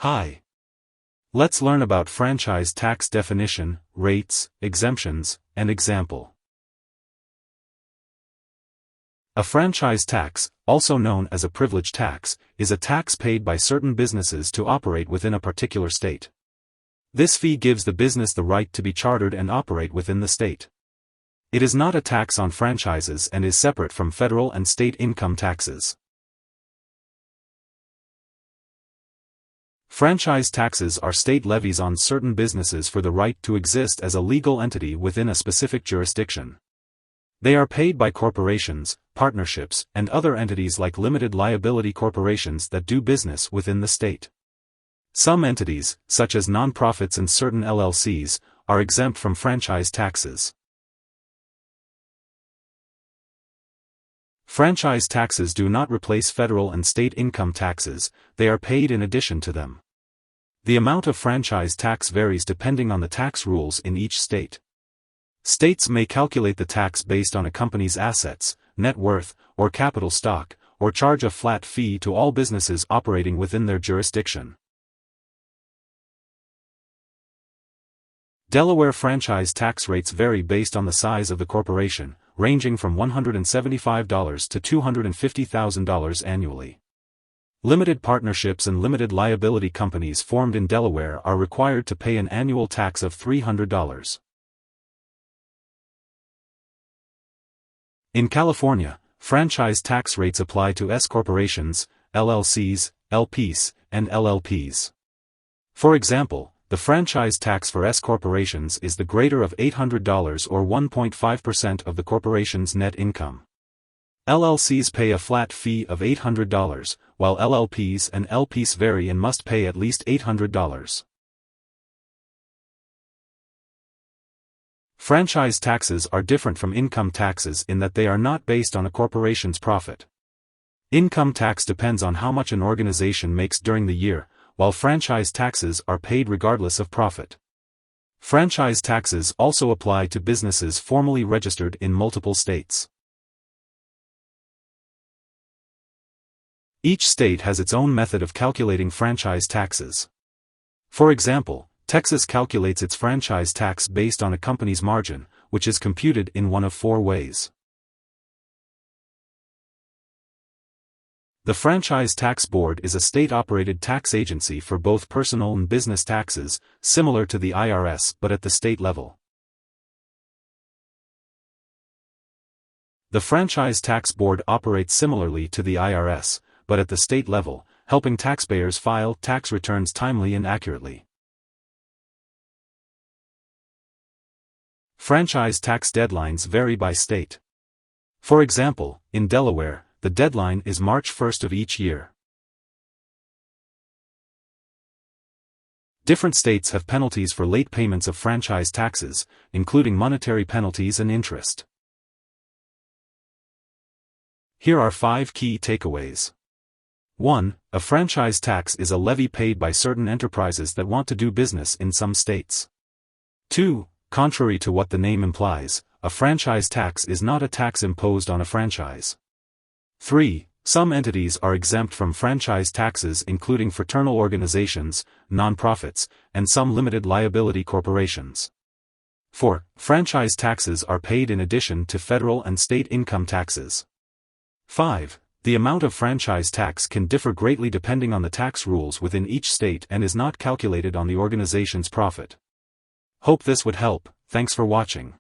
Hi. Let's learn about franchise tax definition, rates, exemptions, and example. A franchise tax, also known as a privilege tax, is a tax paid by certain businesses to operate within a particular state. This fee gives the business the right to be chartered and operate within the state. It is not a tax on franchises and is separate from federal and state income taxes. Franchise taxes are state levies on certain businesses for the right to exist as a legal entity within a specific jurisdiction. They are paid by corporations, partnerships, and other entities like limited liability corporations that do business within the state. Some entities, such as nonprofits and certain LLCs, are exempt from franchise taxes. Franchise taxes do not replace federal and state income taxes, they are paid in addition to them. The amount of franchise tax varies depending on the tax rules in each state. States may calculate the tax based on a company's assets, net worth, or capital stock, or charge a flat fee to all businesses operating within their jurisdiction. Delaware franchise tax rates vary based on the size of the corporation, ranging from $175 to $250,000 annually. Limited partnerships and limited liability companies formed in Delaware are required to pay an annual tax of $300. In California, franchise tax rates apply to S corporations, LLCs, LPs, and LLPs. For example, the franchise tax for S corporations is the greater of $800 or 1.5% of the corporation's net income. LLCs pay a flat fee of $800, while LLPs and LPs vary and must pay at least $800. Franchise taxes are different from income taxes in that they are not based on a corporation's profit. Income tax depends on how much an organization makes during the year, while franchise taxes are paid regardless of profit. Franchise taxes also apply to businesses formally registered in multiple states. Each state has its own method of calculating franchise taxes. For example, Texas calculates its franchise tax based on a company's margin, which is computed in one of four ways. The Franchise Tax Board is a state-operated tax agency for both personal and business taxes, similar to the IRS but at the state level. The Franchise Tax Board operates similarly to the IRS, but at the state level, helping taxpayers file tax returns timely and accurately. Franchise tax deadlines vary by state. For example, in Delaware, the deadline is March 1st of each year. Different states have penalties for late payments of franchise taxes, including monetary penalties and interest. Here are 5 key takeaways. 1. A franchise tax is a levy paid by certain enterprises that want to do business in some states. 2. Contrary to what the name implies, a franchise tax is not a tax imposed on a franchise. 3. Some entities are exempt from franchise taxes including fraternal organizations, nonprofits, and some limited liability corporations. 4. Franchise taxes are paid in addition to federal and state income taxes. 5. The amount of franchise tax can differ greatly depending on the tax rules within each state and is not calculated on the organization's profit. Hope this would help. Thanks for watching.